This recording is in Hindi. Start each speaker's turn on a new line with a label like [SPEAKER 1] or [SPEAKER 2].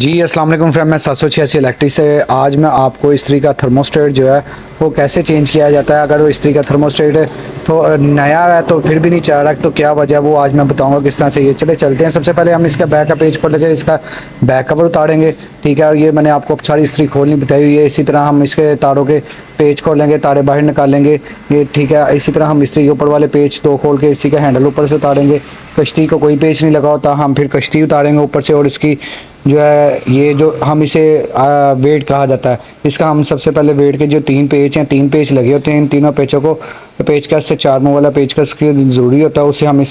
[SPEAKER 1] जी अस्सलाम वालेकुम फ्रेंड, मैं 786 इलेक्ट्रिक से आज मैं आपको इस्त्री का थर्मोस्टेट जो है वो कैसे चेंज किया जाता है। अगर वो इस्त्री का थर्मोस्टेट तो नया है तो फिर भी नहीं चल रहा तो क्या वजह है वो आज मैं बताऊंगा किस तरह से। ये चले चलते हैं। सबसे पहले हम इसका बैक का पेज खोल लेंगे, इसका बैक कवर उतारेंगे, ठीक है। और ये मैंने आपको सारी इस्त्री खोलनी बताई हुई है। इसी तरह हम इसके तारों के पेज खोलेंगे, तारे बाहर निकालेंगे ये, ठीक है। इसी तरह हम इस्त्री के ऊपर वाले पेज दो खोल के इसी का हैंडल ऊपर से उतारेंगे। कश्ती को कोई पेज नहीं लगा होता, हम फिर कश्ती उतारेंगे ऊपर से। और इसकी जो है ये जो हम इसे वेट कहा जाता है, इसका हम सबसे पहले वेट के जो तीन पेज हैं, तीन पेज लगे होते हैं। इन तीनों पेचों को पेचकस से चार मुंह वाला पेचकस की ज़रूरी होता है, उससे हम इस